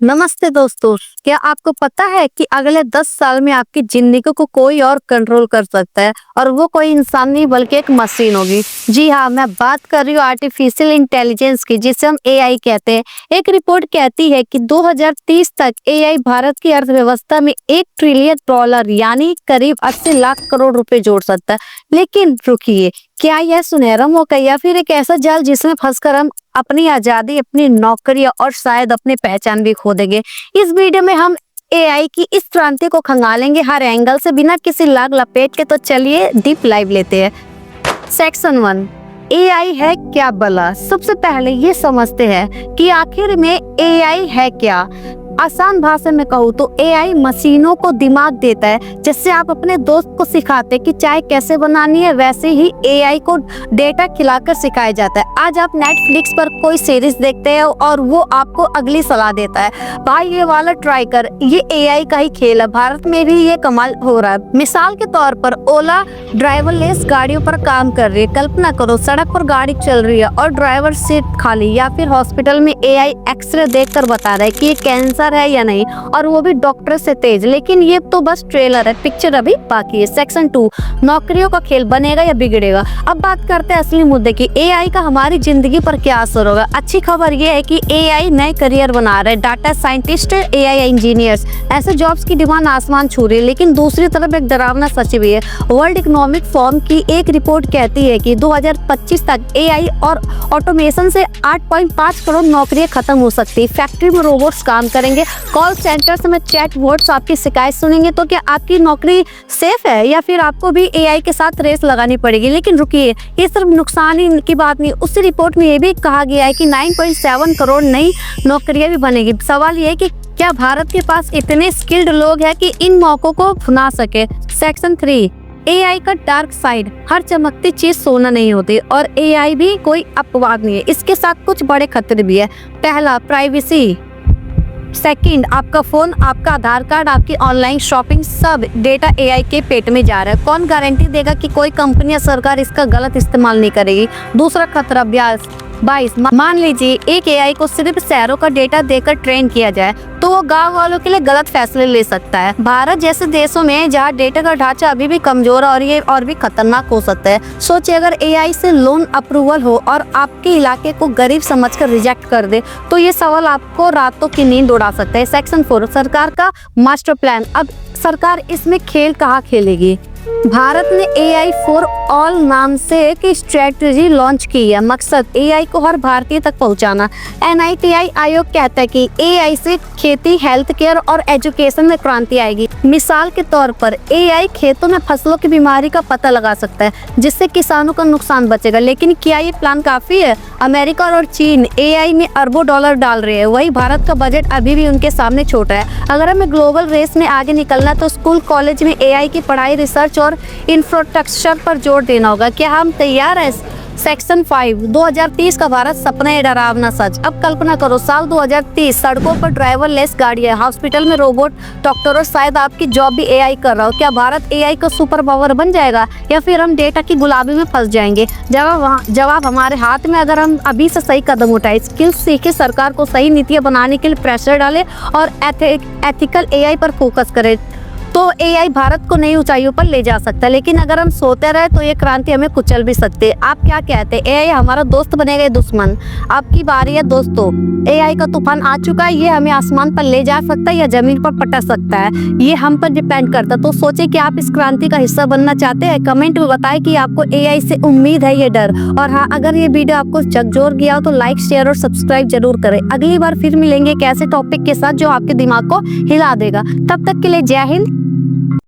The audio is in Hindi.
नमस्ते दोस्तों। क्या आपको पता है कि अगले 10 साल में आपकी जिंदगी को कोई और कंट्रोल कर सकता है और वो कोई इंसान नहीं बल्कि एक मशीन होगी। जी हाँ, मैं बात कर रही हूँ आर्टिफिशियल इंटेलिजेंस की, जिसे हम एआई कहते हैं। एक रिपोर्ट कहती है कि 2030 तक एआई भारत की अर्थव्यवस्था में $1 ट्रिलियन यानी करीब 80 लाख करोड़ रुपए जोड़ सकता है। लेकिन रुकिए, क्या यह सुनहरा मौका या फिर एक ऐसा जाल जिसमें फंसकर हम अपनी आजादी, अपनी नौकरियां और शायद अपनी पहचान भी खो देंगे? इस वीडियो में हम एआई की इस क्रांति को खंगालेंगे हर एंगल से, बिना किसी लाग लपेट के। तो चलिए डीप लाइव लेते हैं। सेक्शन 1, एआई है क्या भला? सबसे पहले ये समझते हैं कि आखिर में एआई है क्या। आसान भाषा में कहूँ तो एआई मशीनों को दिमाग देता है। जैसे आप अपने दोस्त को सिखाते कि चाय कैसे बनानी है, वैसे ही एआई को डेटा खिलाकर सिखाया जाता है। आज आप नेटफ्लिक्स पर कोई सीरीज देखते हैं और वो आपको अगली सलाह देता है, भाई ये वाला ट्राई कर। ये एआई का ही खेल है। भारत में भी ये कमाल हो रहा है। मिसाल के तौर पर ओला ड्राइवरलेस गाड़ियों पर काम कर रही है। कल्पना करो, सड़क पर गाड़ी चल रही है और ड्राइवर सीट खाली, या फिर हॉस्पिटल में एआई एक्सरे देखकर बता रहा है कि ये कैंसर है या नहीं, और वो भी डॉक्टर से तेज। लेकिन ये तो बस ट्रेलर है, पिक्चर अभी बाकी है। सेक्शन 2, नौकरियों का खेल बनेगा या बिगड़ेगा? अब बात करते हैं असली मुद्दे की, एआई का हमारी जिंदगी पर क्या असर होगा। अच्छी खबर ये है कि एआई नए करियर बना रहे हैं। डाटा साइंटिस्ट, एआई इंजीनियर्स, ऐसे जॉब्स की डिमांड आसमान छू रही है। लेकिन दूसरी तरफ एक डरावना सच भी है। वर्ल्ड इकोनॉमिक फोरम की एक रिपोर्ट कहती है कि 2025 तक एआई और ऑटोमेशन से 8.5 करोड़ नौकरियां खत्म हो सकती है। फैक्ट्री में रोबोट्स काम करेंगे, कॉल सेंटर्स में चैट बोट्स आपकी शिकायत सुनेंगे। तो क्या आपकी नौकरी सेफ है या फिर आपको भी एआई के साथ रेस लगानी पड़ेगी? लेकिन रुकिए, ये सिर्फ नुकसान ही की बात नहीं। उसी रिपोर्ट में ये भी कहा गया है कि 9.7 करोड़ नई नौकरियां भी बनेगी। सवाल ये है कि क्या भारत के पास इतने स्किल्ड लोग हैं कि इन मौकों को अपना सके? सेक्शन 3, एआई का डार्क साइड। हर चमकती चीज सोना नहीं होती और एआई भी कोई अपवाद नहीं है। इसके साथ कुछ बड़े खतरे भी है। पहला, प्राइवेसी। सेकंड, आपका फोन, आपका आधार कार्ड, आपकी ऑनलाइन शॉपिंग, सब डेटा एआई के पेट में जा रहा है। कौन गारंटी देगा कि कोई कंपनी या सरकार इसका गलत इस्तेमाल नहीं करेगी? दूसरा खतरा, ब्याज। 22, मान लीजिए एक एआई को सिर्फ शहरों का डेटा देकर ट्रेन किया जाए तो वो गांव वालों के लिए गलत फैसले ले सकता है। भारत जैसे देशों में जहां डेटा का ढांचा अभी भी कमजोर है और ये और भी खतरनाक हो सकता है। सोचिए, अगर एआई से लोन अप्रूवल हो और आपके इलाके को गरीब समझकर रिजेक्ट कर दे तो ये सवाल आपको रातों की नींद उड़ा सकता है। सेक्शन 4, सरकार का मास्टर प्लान। अब सरकार इसमें खेल कहाँ खेलेगी? भारत ने एआई फॉर ऑल नाम से एक स्ट्रेटजी लॉन्च की है। मकसद एआई को हर भारतीय तक पहुंचाना। एनआईटीआई आयोग कहता है कि एआई से खेती, हेल्थ केयर और एजुकेशन में क्रांति आएगी। मिसाल के तौर पर एआई खेतों में फसलों की बीमारी का पता लगा सकता है, जिससे किसानों का नुकसान बचेगा। लेकिन क्या ये प्लान काफी है? अमेरिका और चीन एआई में अरबों डॉलर डाल रहे हैं, वही भारत का बजट अभी भी उनके सामने छोटा है। अगर हमें ग्लोबल रेस में आगे निकलना तो स्कूल कॉलेज में एआई की पढ़ाई, रिसर्च और इंफ्रास्ट्रक्चर पर जोर देना होगा। क्या हम तैयार हैं? सेक्शन 5, 2030 का भारत सपना है डरावना सच। अब कल्पना करो, साल 2030, सड़कों पर ड्राइवरलेस गाड़ियां, हॉस्पिटल में रोबोट डॉक्टर और शायद आपकी जॉब भी एआई कर रहा हो। क्या भारत एआई का सुपर पावर बन जाएगा या फिर हम डेटा की गुलामी में फंस जाएंगे? जवाब हमारे हाथ में। अगर हम अभी से सही कदम उठाए, स्किल्स सीखे, सरकार को सही नीतियां बनाने के लिए प्रेशर डाले और एथिकल एआई पर फोकस करें तो एआई भारत को नई ऊंचाइयों पर ले जा सकता है। लेकिन अगर हम सोते रहे तो ये क्रांति हमें कुचल भी सकती है। आप क्या कहते हैं, एआई हमारा दोस्त बनेगा या दुश्मन? आपकी बारी है दोस्तों। एआई का तूफान आ चुका है। ये हमें आसमान पर ले जा सकता है या जमीन पर पटक सकता है, ये हम पर डिपेंड करता है। तो सोचिए कि आप इस क्रांति का हिस्सा बनना चाहते हैं। कमेंट में बताएं कि आपको एआई से उम्मीद है या डर। और हाँ, अगर ये वीडियो आपको झकझोर गया हो तो लाइक, शेयर और सब्सक्राइब जरूर करें। अगली बार फिर मिलेंगे एक ऐसे टॉपिक के साथ जो आपके दिमाग को हिला देगा। तब तक के लिए जय हिंद।